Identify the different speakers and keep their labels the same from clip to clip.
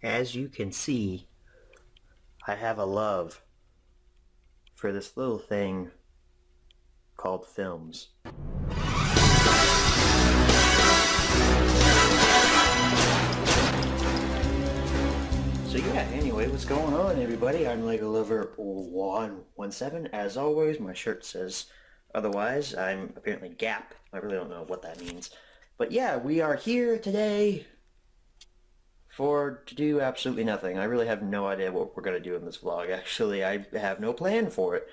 Speaker 1: As you can see, I have a love for this little thing called films. So yeah, anyway, what's going on, everybody? I'm Lego Lover 117. As always, my shirt says otherwise. I'm apparently Gap. I really don't know what that means. But yeah, we are here today to do absolutely nothing. I really have no idea what we're going to do in this vlog. Actually, I have no plan for it.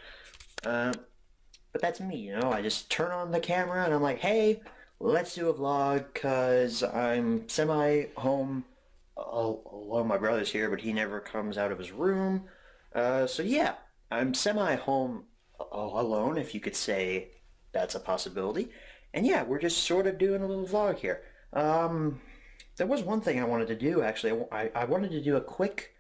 Speaker 1: But that's me, you know? I just turn on the camera and I'm like, hey, let's do a vlog, because I'm semi-home alone. My brother's here, but he never comes out of his room. So yeah, I'm semi-home alone, if you could say that's a possibility. And yeah, we're just sort of doing a little vlog here. There was one thing I wanted to do, actually. I wanted to do a quick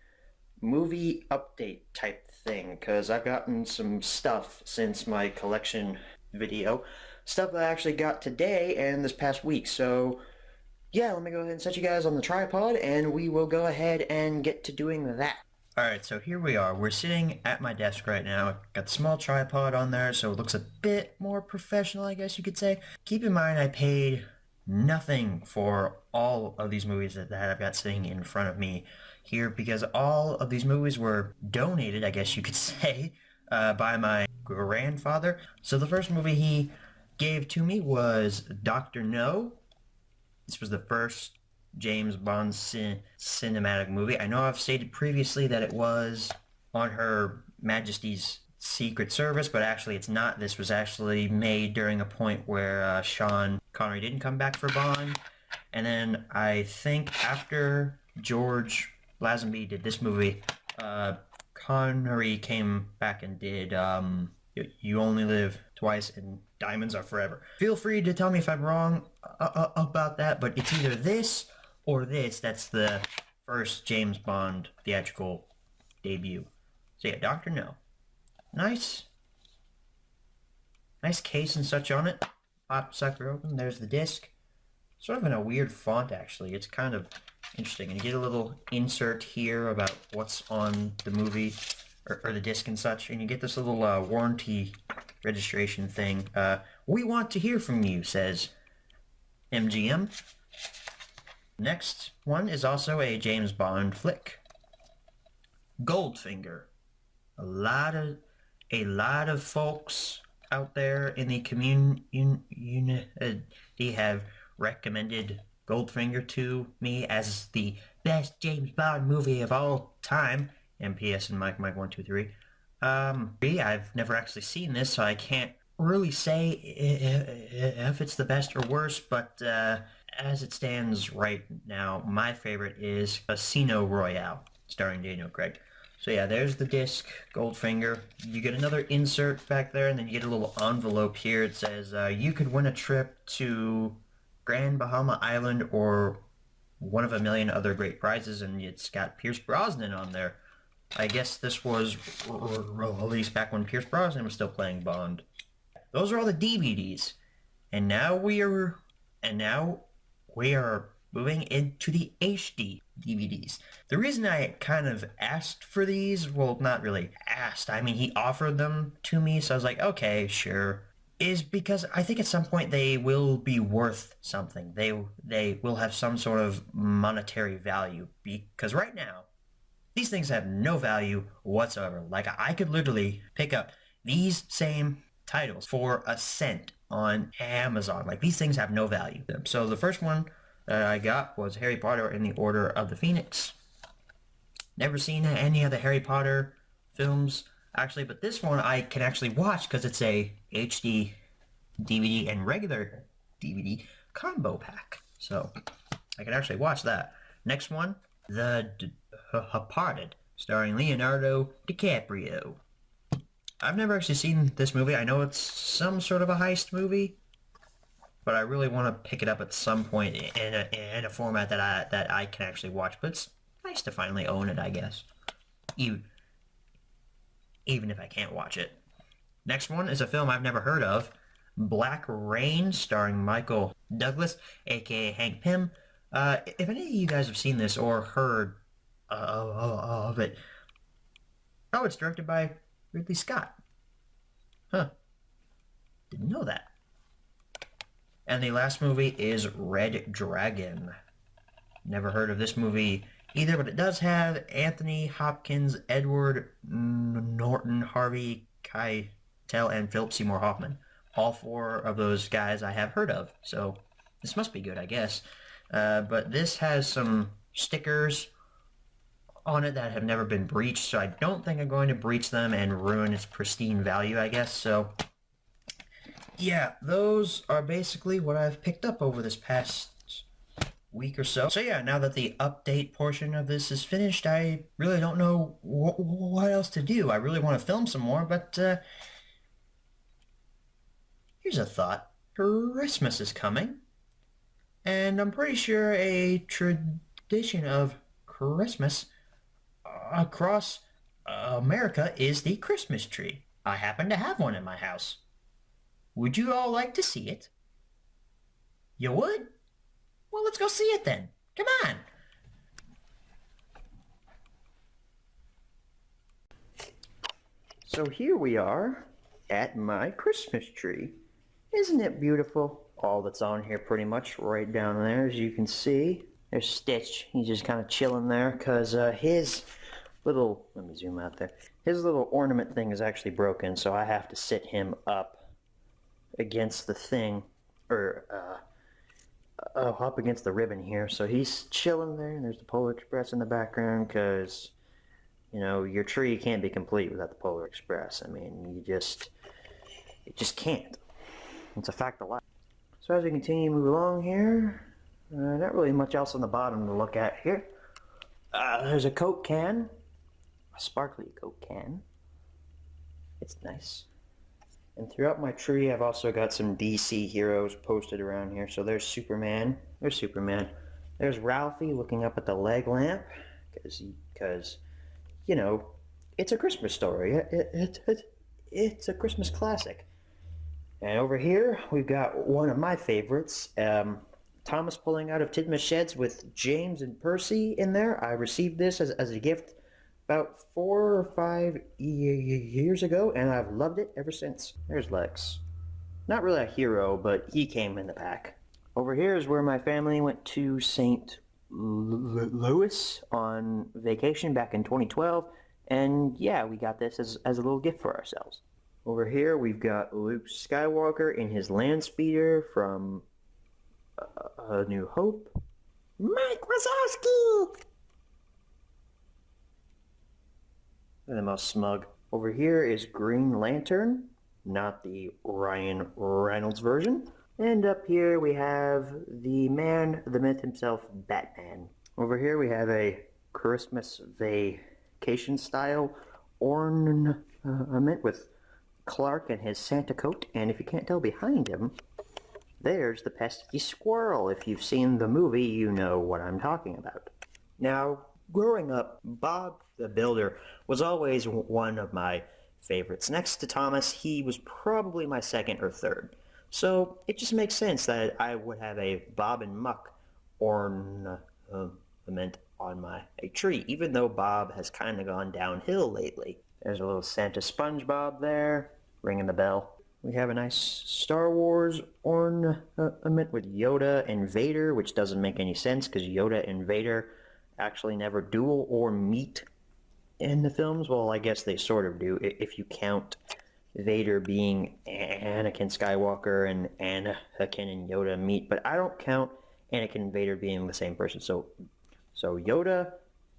Speaker 1: movie update type thing, because I've gotten some stuff since my collection video. Stuff that I actually got today and this past week. So yeah, let me go ahead and set you guys on the tripod, and we will go ahead and get to doing that. Alright, so here we are. We're sitting at my desk right now. Got the small tripod on there, so it looks a bit more professional, I guess you could say. Keep in mind, I paid nothing for all of these movies that I've got sitting in front of me here, because all of these movies were donated, I guess you could say, by my grandfather. So the first movie he gave to me was Dr. No. This was the first James Bond cinematic movie. I know I've stated previously that it was on Her Majesty's Secret Service, but actually it's not. This was actually made during a point where Sean Connery didn't come back for Bond. And then I think after George Lazenby did this movie, Connery came back and did You Only Live Twice and Diamonds Are Forever. Feel free to tell me if I'm wrong about that, but it's either this or this. That's the first James Bond theatrical debut. So yeah, Dr. No. Nice case and such on it. Pop sucker open. There's the disc. Sort of in a weird font, actually. It's kind of interesting. And you get a little insert here about what's on the movie, or the disc and such. And you get this little warranty registration thing. We want to hear from you, says MGM. Next one is also a James Bond flick. Goldfinger. A lot of folks out there in the community have recommended Goldfinger to me as the best James Bond movie of all time. MPS and Mike 123. I've never actually seen this, so I can't really say if it's the best or worst, but as it stands right now, my favorite is Casino Royale, starring Daniel Craig. So yeah, there's the disc, Goldfinger. You get another insert back there, and then you get a little envelope here. It says, you could win a trip to Grand Bahama Island or one of a million other great prizes, and it's got Pierce Brosnan on there. I guess this was released back when Pierce Brosnan was still playing Bond. Those are all the DVDs. And now we are moving into the HD DVDs. The reason I kind of asked for these, well, not really asked, I mean, he offered them to me, so I was like, okay, sure, is because I think at some point they will be worth something. They will have some sort of monetary value, because right now, these things have no value whatsoever. Like, I could literally pick up these same titles for a cent on Amazon. Like, these things have no value. So the first one that I got was Harry Potter and the Order of the Phoenix. Never seen any of the Harry Potter films, actually, but this one I can actually watch because it's a HD DVD and regular DVD combo pack. So I can actually watch that. Next one, The Departed, starring Leonardo DiCaprio. I've never actually seen this movie. I know it's some sort of a heist movie, but I really want to pick it up at some point in a format that I can actually watch. But it's nice to finally own it, I guess, even if I can't watch it. Next one is a film I've never heard of, Black Rain, starring Michael Douglas, aka Hank Pym. If any of you guys have seen this or heard of it. Oh, it's directed by Ridley Scott. Huh. Didn't know that. And the last movie is Red Dragon. Never heard of this movie either, but it does have Anthony Hopkins, Edward Norton, Harvey Keitel, and Philip Seymour Hoffman. All four of those guys I have heard of, so this must be good, I guess. But this has some stickers on it that have never been breached, so I don't think I'm going to breach them and ruin its pristine value, I guess. So yeah, those are basically what I've picked up over this past week or so. So yeah, now that the update portion of this is finished, I really don't know what else to do. I really want to film some more, but here's a thought. Christmas is coming, and I'm pretty sure a tradition of Christmas across America is the Christmas tree. I happen to have one in my house. Would you all like to see it? You would? Well, let's go see it then. Come on. So here we are at my Christmas tree. Isn't it beautiful? All that's on here pretty much right down there, as you can see. There's Stitch. He's just kind of chilling there because his little, let me zoom out there, his little ornament thing is actually broken, so I have to sit him up against the thing, or up against the ribbon here. So he's chilling there, and there's the Polar Express in the background because, you know, your tree can't be complete without the Polar Express. I mean, it just can't. It's a fact of life. So as we continue to move along here, not really much else on the bottom to look at here. There's a Coke can, a sparkly Coke can. It's nice. And throughout my tree, I've also got some DC heroes posted around here. So there's Superman. There's Superman. There's Ralphie looking up at the leg lamp, because you know, it's a Christmas story. It's a Christmas classic. And over here, we've got one of my favorites, Thomas pulling out of Tidmouth Sheds with James and Percy in there. I received this as a gift about 4 or 5 years ago, and I've loved it ever since. There's Lex. Not really a hero, but he came in the pack. Over here is where my family went to St. Louis on vacation back in 2012, and yeah, we got this as a little gift for ourselves. Over here, we've got Luke Skywalker in his land speeder from A New Hope. Mike Wazowski! They're the most smug. Over here is Green Lantern, not the Ryan Reynolds version. And up here we have the man, the myth himself, Batman. Over here we have a Christmas vacation style ornament with Clark and his Santa coat, and if you can't tell behind him, there's the pesky squirrel. If you've seen the movie, you know what I'm talking about. Now, growing up, Bob the Builder was always one of my favorites. Next to Thomas, he was probably my second or third. So it just makes sense that I would have a Bob and Muck ornament on my tree, even though Bob has kind of gone downhill lately. There's a little Santa SpongeBob there, ringing the bell. We have a nice Star Wars ornament with Yoda and Vader, which doesn't make any sense because Yoda and Vader actually never duel or meet in the films. Well, I guess they sort of do, if you count Vader being Anakin Skywalker and Anakin and Yoda meet, but I don't count Anakin and Vader being the same person. So Yoda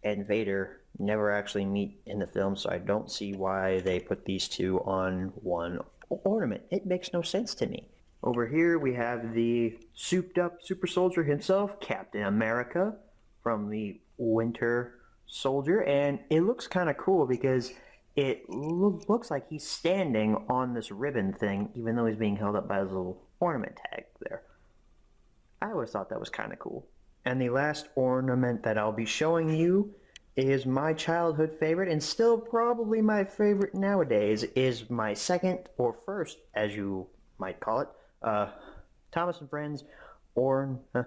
Speaker 1: and Vader never actually meet in the film, so I don't see why they put these two on one ornament. It makes no sense to me. Over here we have the souped up super soldier himself, Captain America, from the Winter Soldier, and it looks kind of cool because it looks like he's standing on this ribbon thing, even though he's being held up by his little ornament tag there. I always thought that was kind of cool. And the last ornament that I'll be showing you is my childhood favorite, and still probably my favorite nowadays, is my second, or first, as you might call it, Thomas and Friends ornament.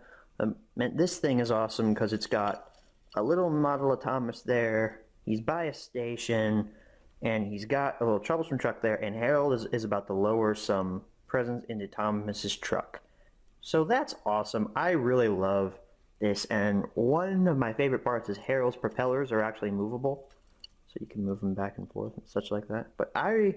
Speaker 1: This thing is awesome because it's got a little model of Thomas there. He's by a station, and he's got a little troublesome truck there, and Harold is about to lower some presents into Thomas's truck. So that's awesome. I really love this, and one of my favorite parts is Harold's propellers are actually movable, so you can move them back and forth and such like that. But I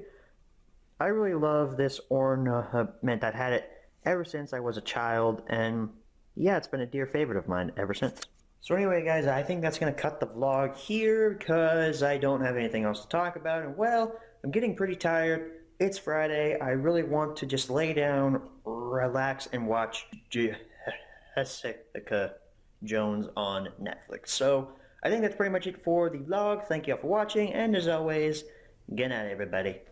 Speaker 1: really love this ornament. I've had it ever since I was a child, and yeah, it's been a dear favorite of mine ever since. So anyway, guys, I think that's going to cut the vlog here because I don't have anything else to talk about. And well, I'm getting pretty tired. It's Friday. I really want to just lay down, relax, and watch Jessica Jones on Netflix. So I think that's pretty much it for the vlog. Thank you all for watching, and as always, good night, everybody.